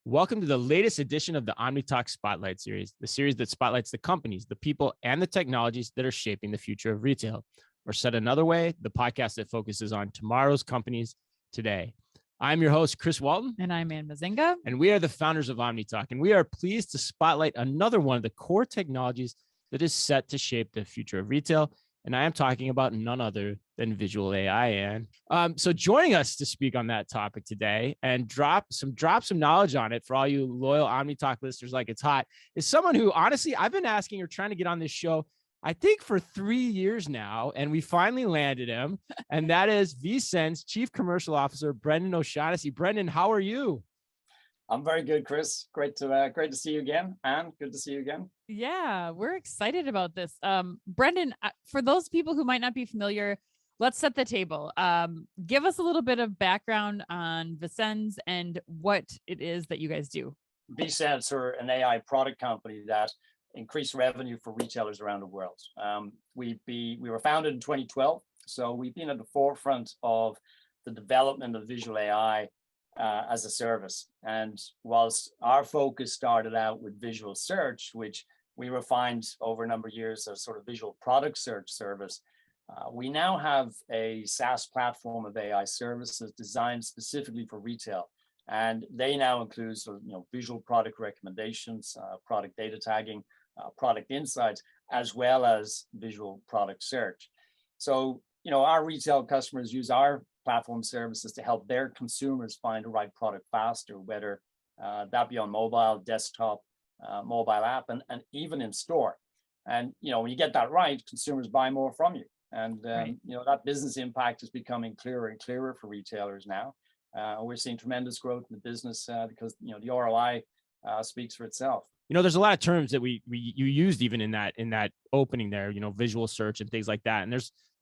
Welcome to the latest edition of the OmniTalk Spotlight series, the series that spotlights the companies, the people, and the technologies that are shaping the future of retail. Or said another way, the podcast that focuses on tomorrow's companies today. I'm your host, Chris Walton. And I'm Ann Mazinga. And we are the founders of OmniTalk. And we are pleased to spotlight another one of the core technologies that is set to shape the future of retail. And I am talking about none other than visual AI. And so joining us to speak on that topic today and drop some knowledge on it for all you loyal OmniTalk listeners like it's hot is someone who, honestly, I've been asking or trying to get on this show, I think for 3 years now, and we finally landed him. And that is VSend's Chief Commercial Officer, Brendan O'Shaughnessy. Brendan, how are you? I'm very good, Chris. Great to see you again. Anne, good to see you again. Yeah, we're excited about this. Brendan, for those people who might not be familiar, let's set the table. Give us a little bit of background on VSend and what it is that you guys do. VSend are an AI product company that increase revenue for retailers around the world. We were founded in 2012, so we've been at the forefront of the development of visual AI as a service. And whilst our focus started out with visual search, which we refined over a number of years as sort of visual product search service, we now have a SaaS platform of AI services designed specifically for retail. And they now include visual product recommendations, product data tagging, product insights, as well as visual product search. So, our retail customers use our platform services to help their consumers find the right product faster, whether that be on mobile, desktop, mobile app, and even in store. And, when you get that right, consumers buy more from you. And, Right. That business impact is becoming clearer and clearer for retailers now. We're seeing tremendous growth in the business because, the ROI speaks for itself. There's a lot of terms that you used even in that opening there, visual search and things like that. And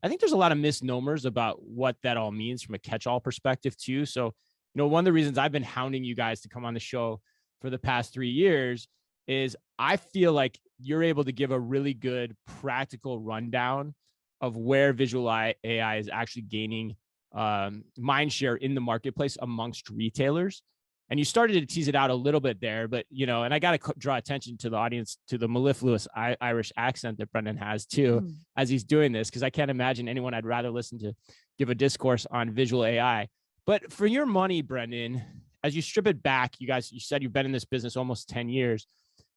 I think there's a lot of misnomers about what that all means from a catch-all perspective too. So, one of the reasons I've been hounding you guys to come on the show for the past 3 years is I feel like you're able to give a really good practical rundown of where visual AI is actually gaining mind share in the marketplace amongst retailers. And you started to tease it out a little bit there, but, and I got to draw attention to the audience to the mellifluous Irish accent that Brendan has too, as he's doing this, because I can't imagine anyone I'd rather listen to give a discourse on visual AI. But for your money, Brendan, as you strip it back, you said you've been in this business almost 10 years.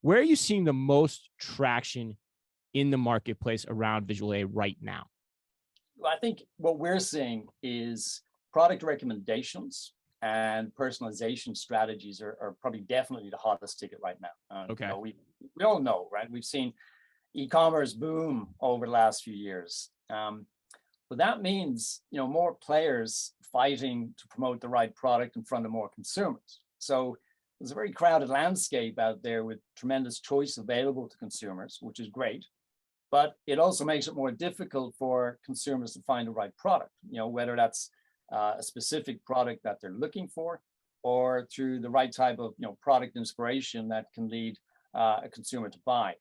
Where are you seeing the most traction in the marketplace around visual AI right now? Well, I think what we're seeing is product recommendations and personalization strategies are probably definitely the hottest ticket right now. Okay. We all know, right? We've seen e-commerce boom over the last few years. But that means, more players fighting to promote the right product in front of more consumers. So there's a very crowded landscape out there with tremendous choice available to consumers, which is great. But it also makes it more difficult for consumers to find the right product, whether that's a specific product that they're looking for, or through the right type of product inspiration that can lead a consumer to buy.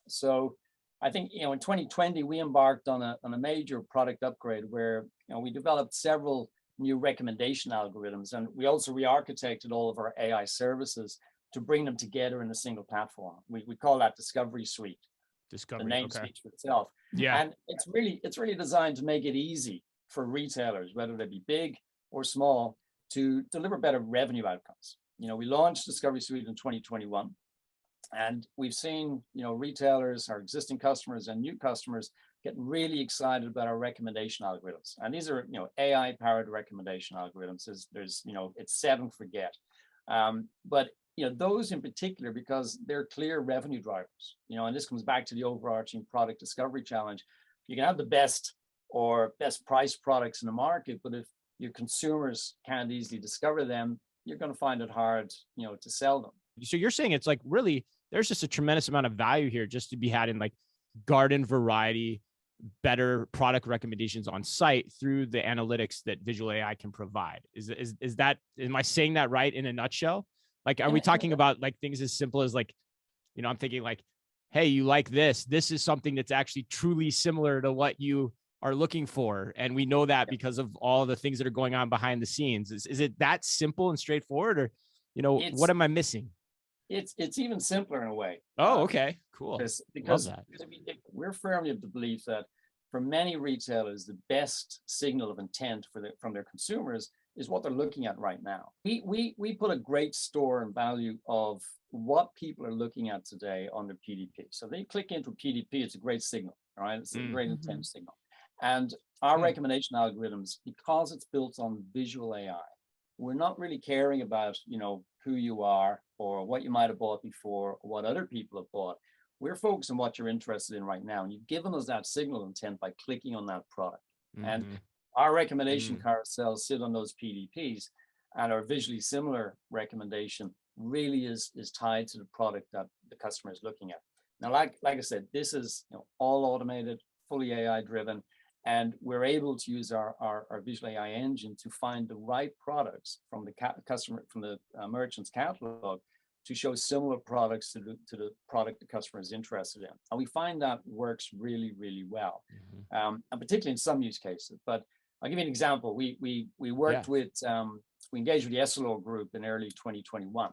So I think in 2020 we embarked on a major product upgrade where we developed several new recommendation algorithms, and we also re-architected all of our AI services to bring them together in a single platform. We call that Discovery Suite. Discovery, the name okay. speaks for itself. Yeah, and it's really designed to make it easy for retailers, whether they be big or small, to deliver better revenue outcomes. We launched Discovery Suite in 2021, and we've seen, retailers, our existing customers and new customers get really excited about our recommendation algorithms. And these are, AI-powered recommendation algorithms. There's it's 7 forget. But those in particular, because they're clear revenue drivers, and this comes back to the overarching product discovery challenge. You can have the best price products in the market, but if your consumers can't easily discover them, you're going to find it hard, to sell them. So you're saying it's like really, there's just a tremendous amount of value here just to be had in like garden variety, better product recommendations on site through the analytics that visual AI can provide. Is that, am I saying that right in a nutshell? Like, are we talking about like things as simple as like, I'm thinking like, hey, you like this? This is something that's actually truly similar to what you are looking for. And we know that because of all the things that are going on behind the scenes. Is it that simple and straightforward, or It's what am I missing? it's even simpler in a way. Oh, okay, cool. Because Love that. we're firmly of the belief that for many retailers, the best signal of intent from their consumers is what they're looking at right now. We put a great store and value of what people are looking at today on their PDP. So they click into PDP, it's a great signal, all right? It's a great intent signal. And our recommendation algorithms, because it's built on visual AI, we're not really caring about, who you are or what you might have bought before or what other people have bought. We're focused on what you're interested in right now. And you've given us that signal intent by clicking on that product. And our recommendation carousels sit on those PDPs, and our visually similar recommendation really is tied to the product that the customer is looking at. Now, like I said, this is all automated, fully AI driven, and we're able to use our visual AI engine to find the right products from the merchant's catalog to show similar products to the product the customer is interested in. And we find that works really, really well, and particularly in some use cases. But I'll give you an example. We worked with, we engaged with the Essilor Group in early 2021.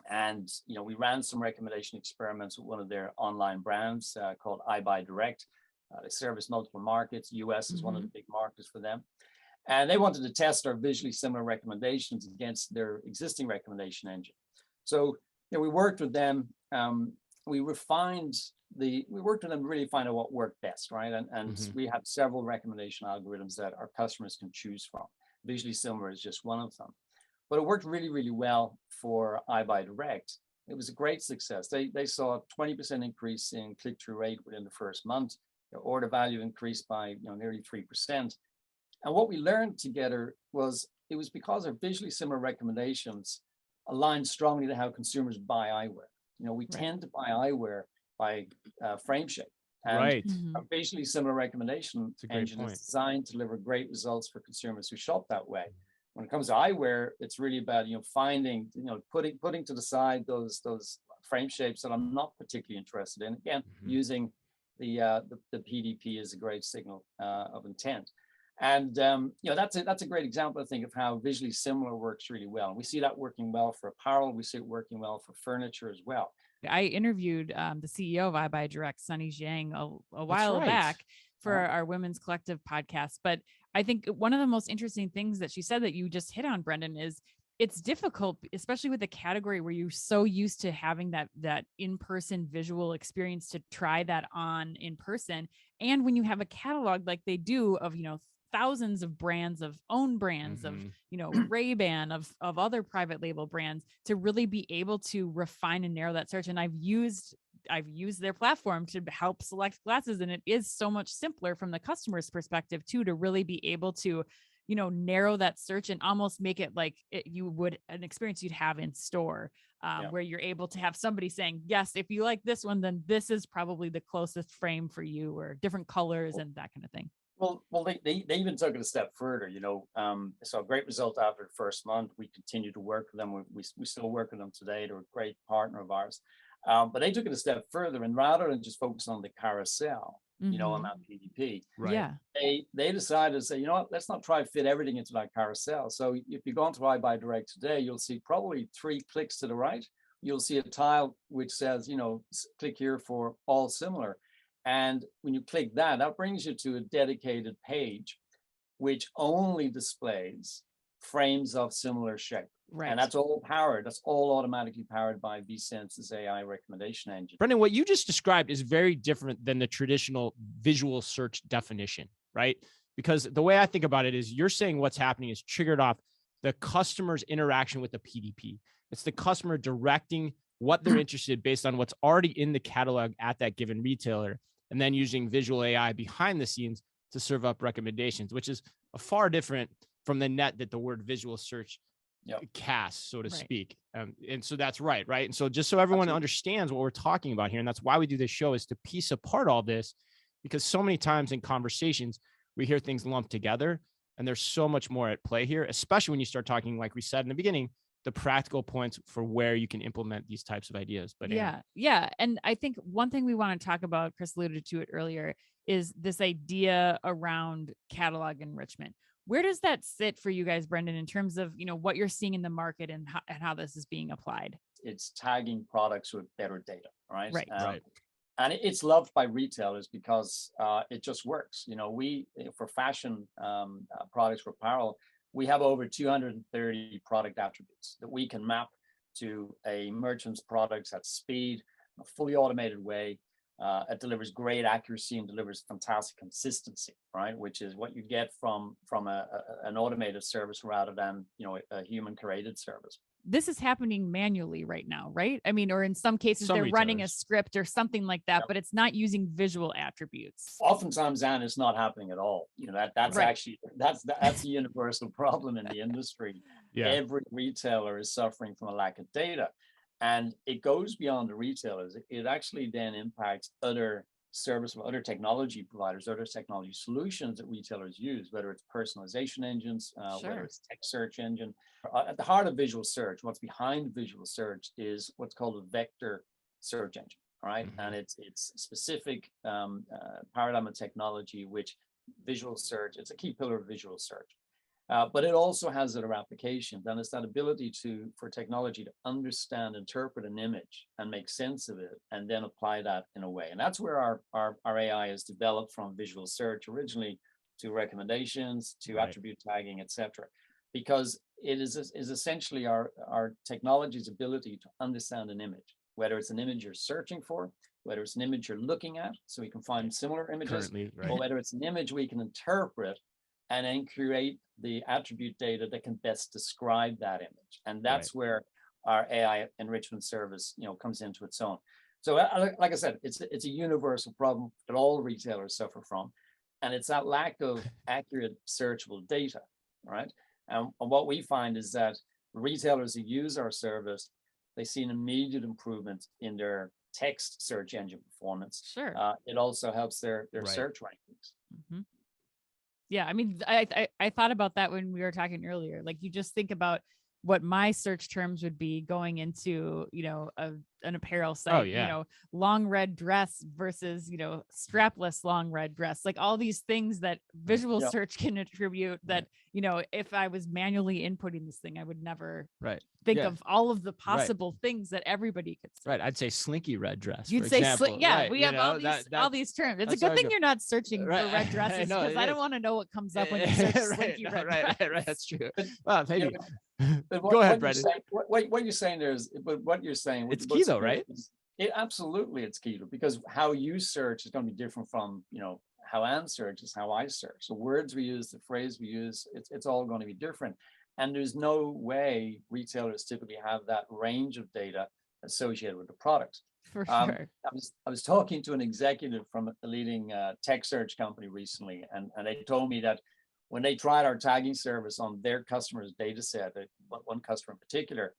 And, we ran some recommendation experiments with one of their online brands called iBuyDirect. They service multiple markets. US is one of the big markets for them. And they wanted to test our visually similar recommendations against their existing recommendation engine. So, we worked with them. We worked with them to really find out what worked best, right? And we have several recommendation algorithms that our customers can choose from. Visually similar is just one of them. But it worked really, really well for iBuyDirect. It was a great success. They saw a 20% increase in click-through rate within the first month. Their order value increased by nearly 3%. And what we learned together was it was because our visually similar recommendations aligned strongly to how consumers buy eyewear. We tend to buy eyewear by frame shape. And a visually similar recommendation engine is designed to deliver great results for consumers who shop that way. When it comes to eyewear, it's really about finding, putting to the side those frame shapes that I'm not particularly interested in. Again, using the PDP is a great signal of intent. And that's a great example, I think, of how visually similar works really well. And we see that working well for apparel. We see it working well for furniture as well. I interviewed the CEO of iBuyDirect, Sunny Zhang, a while back for our Women's Collective podcast. But I think one of the most interesting things that she said that you just hit on, Brendan, is it's difficult, especially with a category where you're so used to having that in-person visual experience, to try that on in person. And when you have a catalog like they do of, thousands of brands, of own brands, of, Ray-Ban, of other private label brands, to really be able to refine and narrow that search. And I've used their platform to help select glasses, and it is so much simpler from the customer's perspective too, to really be able to, narrow that search and almost make it like you would an experience you'd have in store, where you're able to have somebody saying, yes, if you like this one, then this is probably the closest frame for you, or different colors and that kind of thing. Well, they even took it a step further. Saw a great result after the first month. We continue to work with them. We still work with them today. They're a great partner of ours. But they took it a step further, and rather than just focus on the carousel, on that PDP, they decided to say, let's not try to fit everything into that carousel. So if you go onto iBuyDirect today, you'll see probably 3 clicks to the right. You'll see a tile which says, click here for all similar. And when you click that, that brings you to a dedicated page, which only displays frames of similar shape. Right. And that's all automatically powered by VSense's AI recommendation engine. Brendan, what you just described is very different than the traditional visual search definition, right? Because the way I think about it is you're saying what's happening is triggered off the customer's interaction with the PDP. It's the customer directing what they're interested in based on what's already in the catalog at that given retailer, and then using visual AI behind the scenes to serve up recommendations, which is a far different from the net that the word visual search casts, so to speak. And so that's right. And so just so everyone understands what we're talking about here, and that's why we do this show, is to piece apart all this, because so many times in conversations, we hear things lumped together, and there's so much more at play here, especially when you start talking, like we said in the beginning, the practical points for where you can implement these types of ideas. But yeah. And I think one thing we want to talk about, Chris alluded to it earlier, is this idea around catalog enrichment. Where does that sit for you guys, Brendan, in terms of, what you're seeing in the market and how this is being applied? It's tagging products with better data, right? Right. Right. And it's loved by retailers because it just works. We, for fashion products, for apparel, we have over 230 product attributes that we can map to a merchant's products at speed, in a fully automated way. It delivers great accuracy and delivers fantastic consistency, right? Which is what you get from an automated service rather than a human created service. This is happening manually right now, right? I mean, or in some cases, Some they're running a retailers. script or something like that, Yep. but it's not using visual attributes. Oftentimes, and it's not happening at all. That's Right. actually that's a universal problem in the industry. Yeah. Every retailer is suffering from a lack of data, and it goes beyond the retailers. It actually then impacts other technology providers, other technology solutions that retailers use, whether it's personalization engines, Sure. whether it's text search engine. At the heart of visual search, what's behind visual search is what's called a vector search engine, all right? Mhm. And it's specific paradigm of technology, which visual search, it's a key pillar of visual search. But it also has other applications, and it's that ability for technology to understand, interpret an image and make sense of it, and then apply that in a way. And that's where our AI is developed, from visual search originally to recommendations, to Right. attribute tagging, etc. Because it is essentially our technology's ability to understand an image, whether it's an image you're searching for, whether it's an image you're looking at, so we can find similar images, Currently, or right. whether it's an image we can interpret and then create the attribute data that can best describe that image. And that's where our AI enrichment service, comes into its own. So like I said, it's a universal problem that all retailers suffer from. And it's that lack of accurate searchable data, right? And what we find is that retailers who use our service, they see an immediate improvement in their text search engine performance. Sure. It also helps their Right. search rankings. Mhm. Yeah, I mean, I thought about that when we were talking earlier. Like, you just think about what my search terms would be going into, an apparel site, yeah. long red dress versus, strapless long red dress, like all these things that visual Yeah. search can attribute that, if I was manually inputting this thing, I would never Right. think Yeah. of all of the possible things that everybody could search. Right. I'd say slinky red dress. You'd for say, example. yeah, Right, we you have all know, these all these terms. It's a that's how good I thing go. you're not searching Right. for red I dresses, know, because it I don't is. want to know what comes up when you search slinky No, red right, dress. right. That's true. Well, maybe. But Go ahead, you're Brendan. saying, what you're saying there is, but what you're saying, It's what's key though, great right? is absolutely it's key, because how you search is going to be different from how Anne searches, how I search. The words we use, the phrase we use, it's all going to be different. And there's no way retailers typically have that range of data associated with the product. For sure. I was talking to an executive from a leading tech search company recently, and they told me that when they tried our tagging service on their customers' data set, one customer in particular,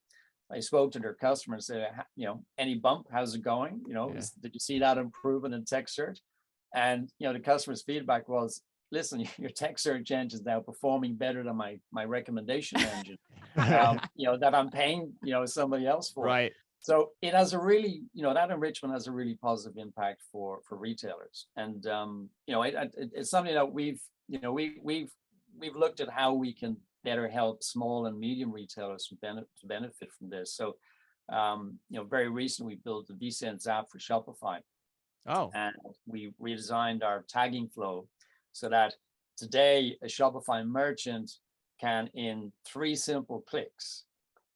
I spoke to their customer and said, any bump, how's it going? Did you see that improvement in text search? And, the customer's feedback was, listen, your text search engine is now performing better than my recommendation engine, that I'm paying, somebody else for. Right. So it has a really, that enrichment has a really positive impact for retailers. And, it's something that we've looked at how we can better help small and medium retailers to benefit from this. So, very recently we built the VSense app for Shopify. Oh. And we redesigned our tagging flow so that today a Shopify merchant can, in 3 simple clicks,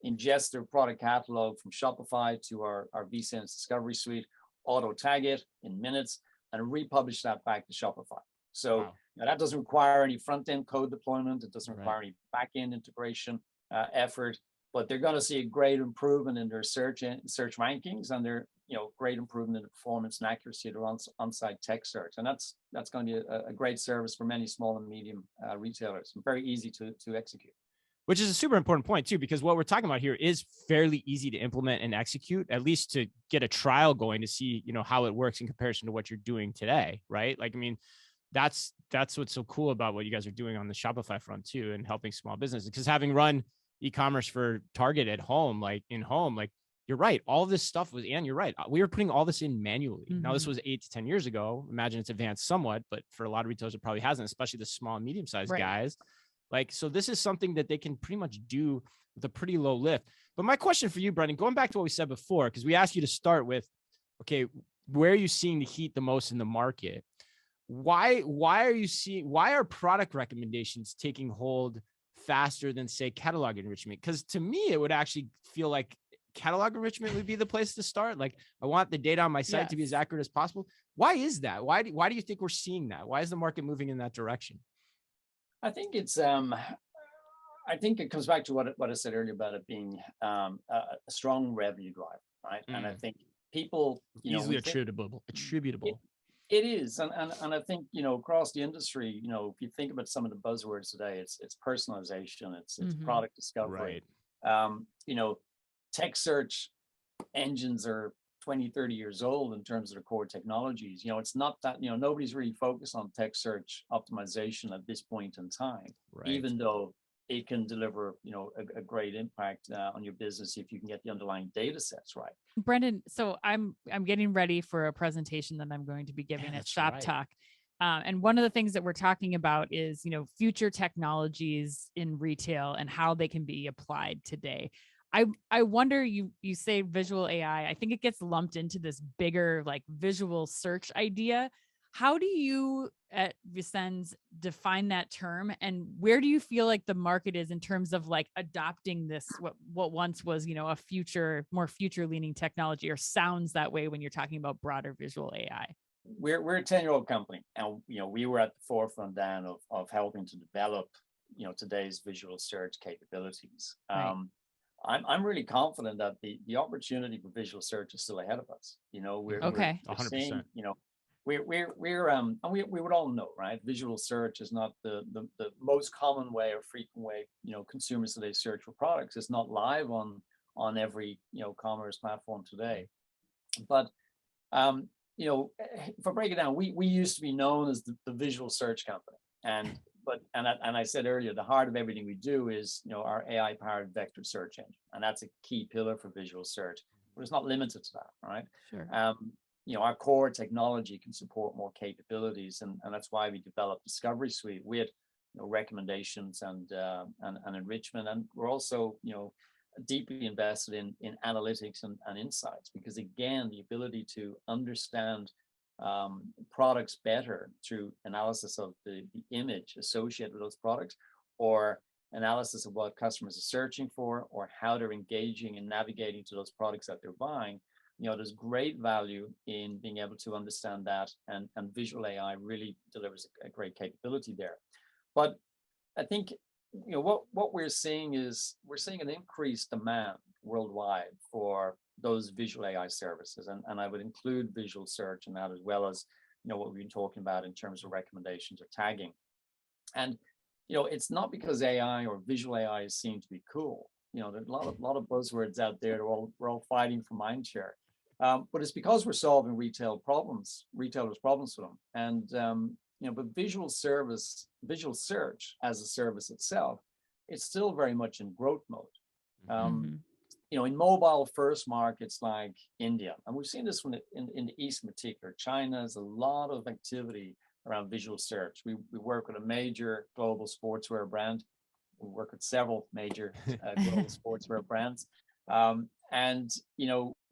ingest their product catalog from Shopify to our VSense Discovery Suite, auto tag it in minutes, and republish that back to Shopify. So Wow. that doesn't require any front-end code deployment. It doesn't Right. require any back-end integration effort, but they're going to see a great improvement in their search rankings, and their great improvement in the performance and accuracy of their on-site text search. And that's going to be a great service for many small and medium retailers, and very easy to execute. Which is a super important point too, because what we're talking about here is fairly easy to implement and execute, at least to get a trial going to see, how it works in comparison to what you're doing today, right? Like, I mean, that's what's so cool about what you guys are doing on the Shopify front too, and helping small businesses. Because having run e-commerce for Target at home, like you're right. All this stuff was, and you're right. We were putting all this in manually. Now this was 8 to 10 years ago. Imagine it's advanced somewhat, but for a lot of retailers, it probably hasn't, especially the small and medium-sized Right. guys. Like, so this is something that they can pretty much do with a pretty low lift. But my question for you, Brendan, going back to what we said before, because we asked you to start with, okay, where are you seeing the heat the most in the market? Why are product recommendations taking hold faster than, say, catalog enrichment? Because to me, it would actually feel like catalog enrichment would be the place to start. Like, I want the data on my site to be as accurate as possible. Why is that? Why do you think we're seeing that? Why is the market moving in that direction? I think it's I think it comes back to what I said earlier about it being a strong revenue driver, right? And I think people, easily attributable. It is, and I think across the industry, if you think about some of the buzzwords today, it's personalization, it's product discovery. Right. Tech search engines are 20, 30 years old in terms of the core technologies. It's not that nobody's really focused on tech search optimization at this point in time, Right. even though it can deliver a great impact on your business if you can get the underlying data sets right. Brendan, so I'm getting ready for a presentation that I'm going to be giving at Shop Talk. And one of the things that we're talking about is, future technologies in retail and how they can be applied today. I wonder, you say visual AI, I think it gets lumped into this bigger like visual search idea. How do you at Vicens define that term, and where do you feel like the market is in terms of like adopting this, what once was, a more future leaning technology, or sounds that way when you're talking about broader visual AI? We're a 10-year-old company, and we were at the forefront then of helping to develop today's visual search capabilities. Right. I'm really confident that the opportunity for visual search is still ahead of us. We're 100%. seeing, and we would all know, right? Visual search is not the most common way or frequent way consumers today search for products. It's not live on every commerce platform today. But if I break it down, we used to be known as the visual search company, and I said earlier, the heart of everything we do is our AI powered vector search engine, and that's a key pillar for visual search. But it's not limited to that, right? Sure. Our core technology can support more capabilities, and that's why we developed Discovery Suite with recommendations and enrichment, and we're also deeply invested in analytics and insights, because again, the ability to understand products better through analysis of the image associated with those products, or analysis of what customers are searching for, or how they're engaging and navigating to those products that they're buying. There's great value in being able to understand that, and visual AI really delivers a great capability there. But I think what we're seeing is an increased demand worldwide for those visual AI services, and I would include visual search in that, as well as what we've been talking about in terms of recommendations or tagging. And it's not because AI or visual AI is seen to be cool. There's a lot of buzzwords out there. We're all fighting for mind share, but it's because we're solving retailers' problems for them. And but visual search as a service itself, it's still very much in growth mode. In mobile first markets like India, and we've seen this in the East in particular, China has a lot of activity around visual search. We work with a major global sportswear brand. We work with several major global sportswear brands. And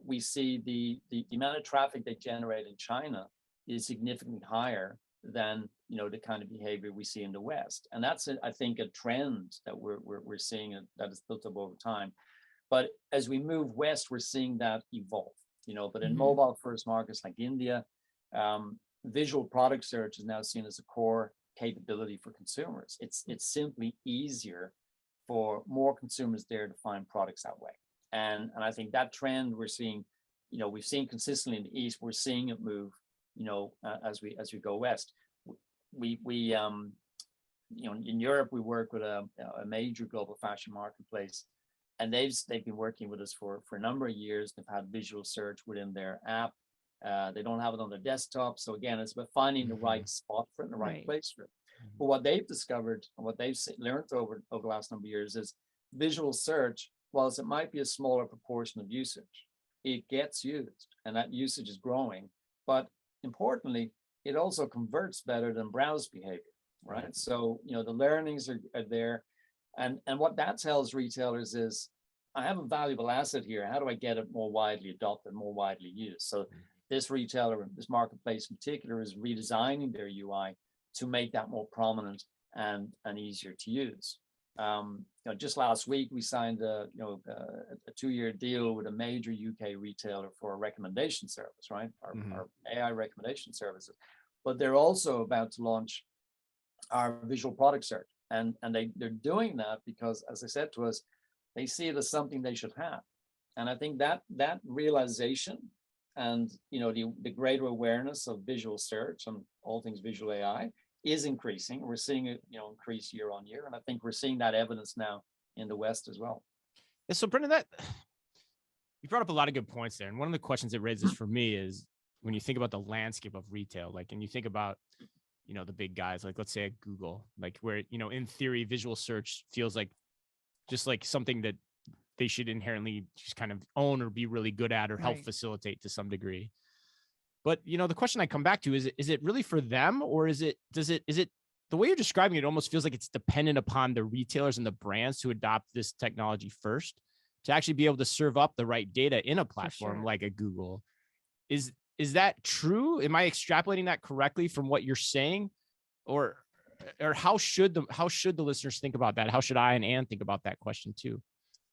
we see the amount of traffic they generate in China is significantly higher than the kind of behavior we see in the West, and that's I think a trend that we're seeing that is built up over time. But as we move west, we're seeing that evolve. But in mobile first markets like India, visual product search is now seen as a core capability for consumers. It's simply easier for more consumers there to find products that way, and I think that trend we're seeing, we've seen consistently in the East. We're seeing it move as we go west. We in Europe, we work with a major global fashion marketplace, and they've been working with us for a number of years. They've had visual search within their app. They don't have it on their desktop, so again, it's about finding the right spot for it and the right place for it. But what they've discovered and what they've learned over the last number of years is visual search, whilst it might be a smaller proportion of usage, it gets used, and that usage is growing. But importantly, it also converts better than browse behavior. right? So, the learnings are there. And what that tells retailers is, I have a valuable asset here. How do I get it more widely adopted, more widely used? So this retailer, this marketplace in particular, is redesigning their UI to make that more prominent and easier to use. Just last week we signed a 2-year deal with a major UK retailer for a recommendation service, right? Our AI recommendation services. But they're also about to launch our visual product search, and they're doing that because, as I said to us, they see it as something they should have. And I think that realization and the greater awareness of visual search and all things visual AI is increasing. We're seeing it increase year on year, and I think we're seeing that evidence now in the West as well. Yeah, so Brendan, that you brought up a lot of good points there, and one of the questions it raises for me is when you think about the landscape of retail, like, and you think about the big guys, like let's say at Google, like where in theory visual search feels like just like something that they should inherently just kind of own or be really good at or help facilitate to some degree. But the question I come back to is it really for them, or is it the way you're describing it almost feels like it's dependent upon the retailers and the brands to adopt this technology first to actually be able to serve up the right data in a platform like a Google. Is that true? Am I extrapolating that correctly from what you're saying, or how should the listeners think about that? How should I and Ann think about that question too?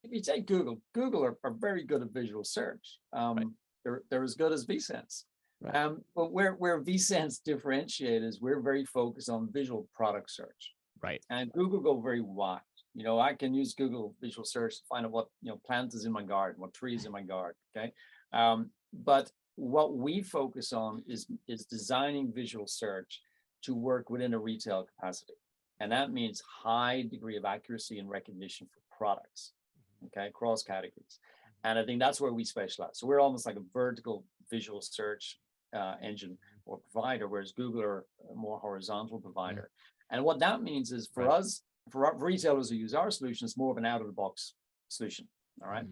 If you take Google are very good at visual search. They're as good as VSense. Right. But where VSense differentiate is we're very focused on visual product search. Right. And Google go very wide. I can use Google visual search to find out what plant is in my garden, what tree is in my garden. Okay. But what we focus on is designing visual search to work within a retail capacity. And that means high degree of accuracy and recognition for products, okay, across categories. And I think that's where we specialize. So we're almost like a vertical visual search engine or provider, whereas Google are a more horizontal provider. And what that means is for us, for retailers who use our solution, it's more of an out-of-the-box solution, all right?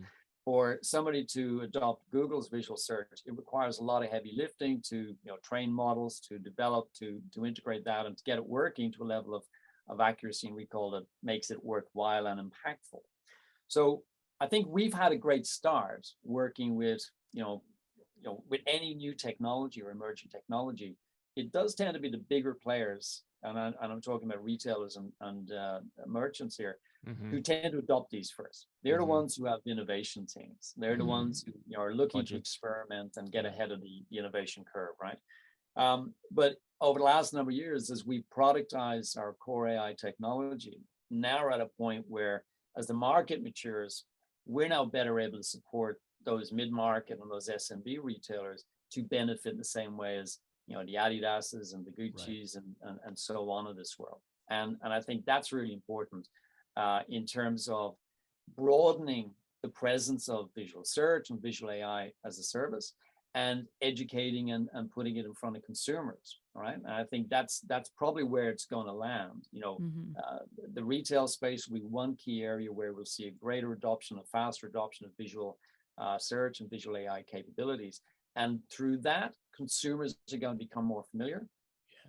For somebody to adopt Google's visual search, it requires a lot of heavy lifting to train models, to develop, to integrate that, and to get it working to a level of accuracy and recall that makes it worthwhile and impactful. So I think we've had a great start working with with any new technology or emerging technology. It does tend to be the bigger players, and I'm talking about retailers and merchants here, who tend to adopt these first. They're the ones who have innovation teams. They're the ones who are looking to experiment and get ahead of the innovation curve, right? But over the last number of years, as we productize our core AI technology, now we're at a point where, as the market matures, we're now better able to support those mid-market and those SMB retailers to benefit in the same way as the Adidas's and the Gucci's and so on of this world. And I think that's really important in terms of broadening the presence of visual search and visual AI as a service, and educating and putting it in front of consumers, right? And I think that's probably where it's going to land. The retail space will be one key area where we'll see a greater adoption, a faster adoption of visual search and visual AI capabilities. And through that, consumers are going to become more familiar.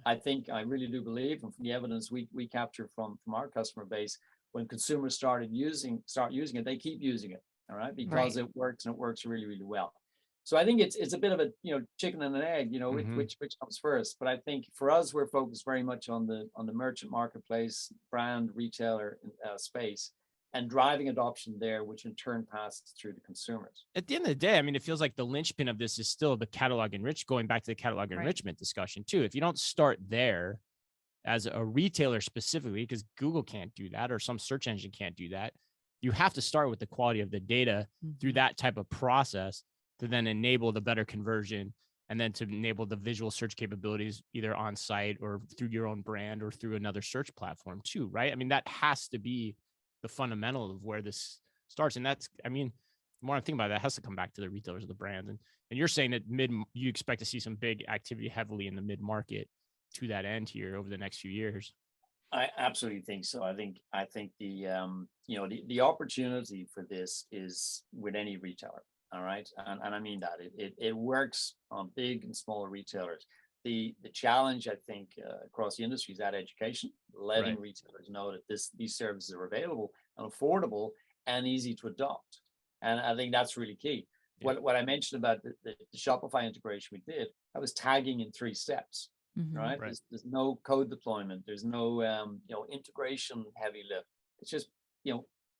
I really do believe, and from the evidence we capture from our customer base, when consumers start using it, they keep using it, all right, because it works, and it works really, really well. So I think it's a bit of a chicken and an egg, which comes first. But I think for us, we're focused very much on the merchant marketplace, brand, retailer space, and driving adoption there, which in turn passes through to consumers. At the end of the day, I mean, it feels like the linchpin of this is still the catalog going back to the catalog enrichment discussion too. If you don't start there as a retailer specifically, because Google can't do that, or some search engine can't do that, you have to start with the quality of the data through that type of process to then enable the better conversion, and then to enable the visual search capabilities either on site or through your own brand or through another search platform too, right? I mean, that has to be the fundamental of where this starts. And that's, I mean, the more I'm thinking about it, that has to come back to the retailers of the brands. And you're saying that you expect to see some big activity heavily in the mid-market to that end here over the next few years. I absolutely think so. I think the opportunity for this is with any retailer. All right. And I mean that it works on big and smaller retailers. the challenge, I think, across the industry is that education, letting Right. retailers know that these services are available and affordable and easy to adopt. And I think that's really key. Yeah. What I mentioned about the Shopify integration we did, that was tagging in 3 steps, Mhm. right? Right. There's no code deployment. There's no integration heavy lift. It's just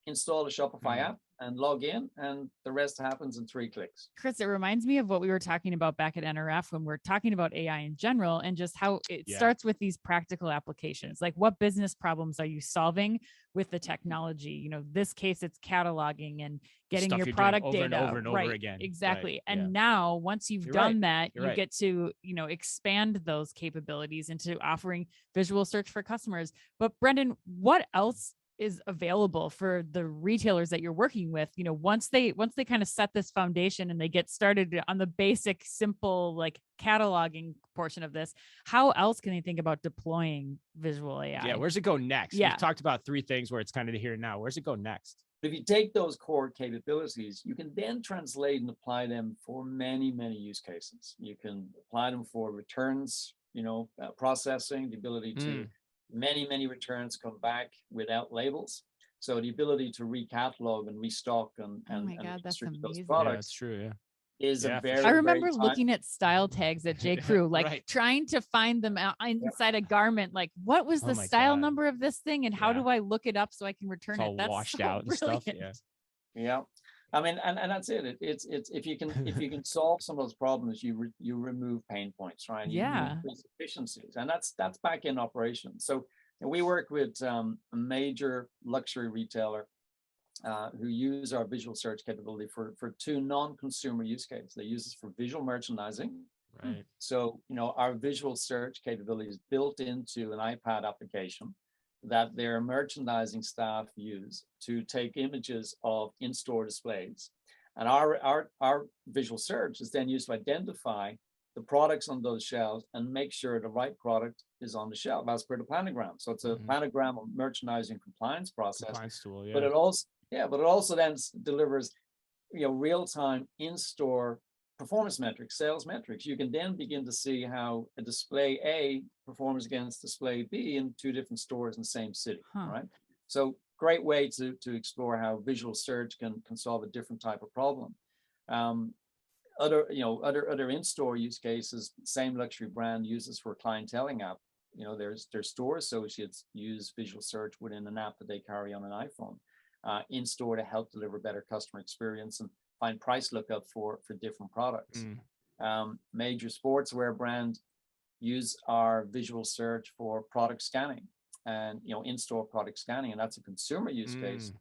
install a Shopify Mm. app and log in, and the rest happens in 3 clicks. Chris, it reminds me of what we were talking about back at NRF when we're talking about AI in general and just how it Yeah. starts with these practical applications. Like, what business problems are you solving with the technology? This case, it's cataloging and getting Stuff your you're doing product over and data. over and over right, again. Right. exactly. And Yeah. now, once you've You're done right. that, You're you right. get to, expand those capabilities into offering visual search for customers. But Brendan, what else is available for the retailers that you're working with, once they kind of set this foundation and they get started on the basic, simple, like cataloging portion of this, how else can they think about deploying visual AI? Yeah. Where's it go next? Yeah. We've talked about 3 things where it's kind of the here and now. Where's it go next? If you take those core capabilities, you can then translate and apply them for many, many use cases. You can apply them for returns, processing, the ability to many returns come back without labels. So the ability to recatalog and restock and Oh my God, that's distribute those amazing. Yeah, products that's true. Yeah. is Yeah, a for very, sure. I very remember time- looking at style tags at J. Crew, like Right. trying to find them out inside a garment. Like, what was Oh the my style God. number of this thing, and how Yeah. do I look it up so I can return It's all it? That's washed so out and stuff. brilliant. Yeah. Yeah. I mean, and that's it. It's if you can solve some of those problems, you remove pain points, right? You Yeah. increase efficiencies, and that's back in operation. So we work with a major luxury retailer who use our visual search capability for 2 non-consumer use cases. They use this for visual merchandising. Right. So our visual search capability is built into an iPad application that their merchandising staff use to take images of in-store displays. And our visual search is then used to identify the products on those shelves and make sure the right product is on the shelf as per the planogram. So it's a planogram of merchandising compliance process. Compliance tool. Yeah. But it also then delivers real-time in-store performance metrics, sales metrics. You can then begin to see how a display A performs against display B in 2 different stores in the same city, right? So great way to explore how visual search can solve a different type of problem. Other in-store use cases, same luxury brand uses for a clienteling app. Their store associates use visual search within an app that they carry on an iPhone in store to help deliver better customer experience and find price lookup for different products. Major sportswear brand use our visual search for product scanning and in-store product scanning, and that's a consumer use case.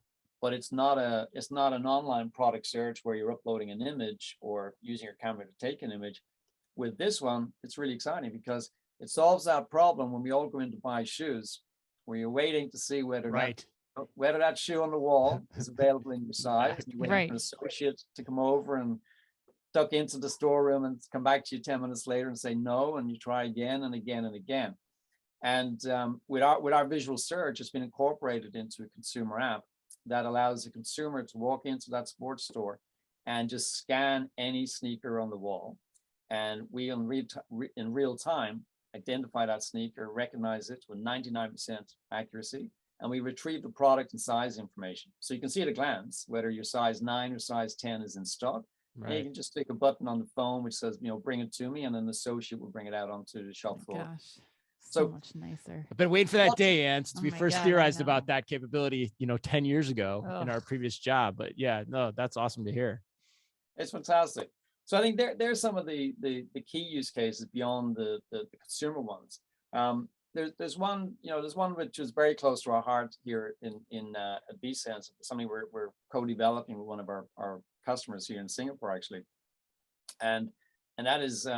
But it's not an online product search where you're uploading an image or using your camera to take an image. With this one, it's really exciting because it solves that problem when we all go in to buy shoes, where you're waiting to see whether that shoe on the wall is available in your size. You wait for an associate to come over and duck into the storeroom and come back to you 10 minutes later and say no, and you try again and again and again. And with our visual search, it's been incorporated into a consumer app that allows the consumer to walk into that sports store and just scan any sneaker on the wall. And we in real time identify that sneaker, recognize it with 99% accuracy, and we retrieve the product and size information. So you can see at a glance whether your size 9 or size 10 is in stock. Right. And you can just click a button on the phone which says, bring it to me, and an associate will bring it out onto the shop floor. Gosh. So much nicer. I've been waiting for that day, Ann, since we first theorized I about that capability, 10 years ago in our Ugh. previous job. But yeah, no, that's awesome to hear. It's fantastic. So I think there's some of the key use cases beyond the consumer ones. There's one which is very close to our heart here at VSense, something we're co-developing with one of our customers here in Singapore, actually. And that is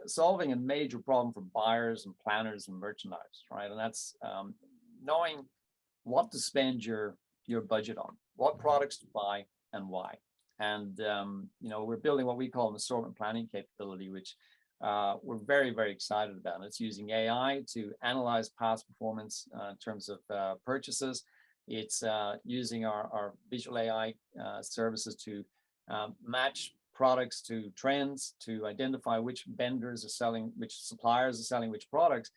solving a major problem for buyers and planners and merchandise, right? And that's knowing what to spend your budget on, what products to buy and why. And we're building what we call an assortment planning capability, which we're very, very excited about. And it's using AI to analyze past performance in terms of purchases. It's using our visual AI services to match products to trends, to identify which vendors are selling, which suppliers are selling which products,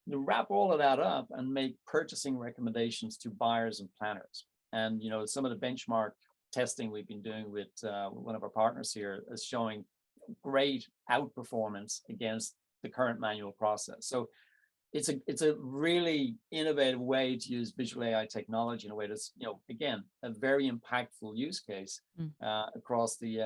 wrap all of that up and make purchasing recommendations to buyers and planners. And some of the benchmark testing we've been doing with one of our partners here is showing great outperformance against the current manual process. So it's a really innovative way to use visual AI technology in a way that's, again, a very impactful use case across the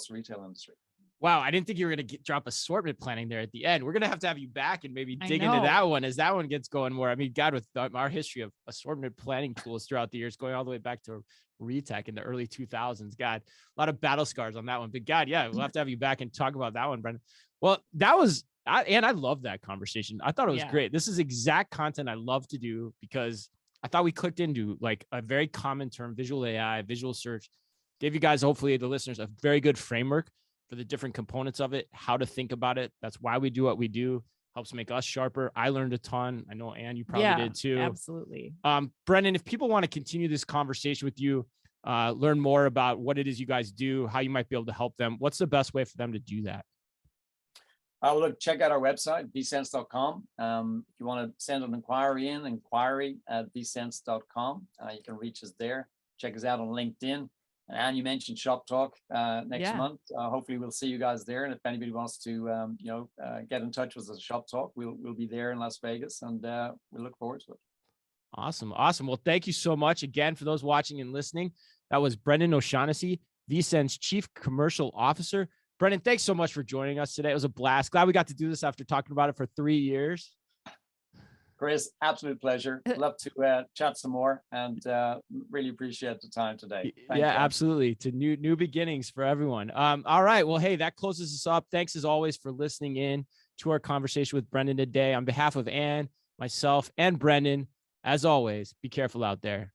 retail industry. Wow, I didn't think you were going to drop assortment planning there at the end. We're going to have you back and maybe dig into that one as that one gets going more. I mean, God, with our history of assortment planning tools throughout the years, going all the way back to Retech in the early 2000s, God, a lot of battle scars on that one. But God, yeah, we'll have to have you back and talk about that one, Brendan. Well, I love that conversation. I thought it was great. This is exact content I love to do because I thought we clicked into like a very common term, visual AI, visual search, gave you guys, hopefully the listeners, a very good framework for the different components of it, how to think about it. That's why we do what we do. Helps make us sharper. I learned a ton. I know, Anne, you probably did too. Absolutely. Brendan, if people want to continue this conversation with you, learn more about what it is you guys do, how you might be able to help them, what's the best way for them to do that? Look, check out our website, vsense.com. If you want to send an inquiry @vsense.com. You can reach us there. Check us out on LinkedIn. And you mentioned Shop Talk next month. Hopefully we'll see you guys there. And if anybody wants to, get in touch with us at Shop Talk, we'll be there in Las Vegas, and we look forward to it. Awesome. Well, thank you so much again for those watching and listening. That was Brendan O'Shaughnessy, vSense Chief Commercial Officer. Brendan, thanks so much for joining us today. It was a blast. Glad we got to do this after talking about it for 3 years. Chris, absolute pleasure. Love to chat some more, and really appreciate the time today. Thank you. Absolutely. To new beginnings for everyone. All right. Well, hey, that closes us up. Thanks as always for listening in to our conversation with Brendan today. On behalf of Anne, myself, and Brendan, as always, be careful out there.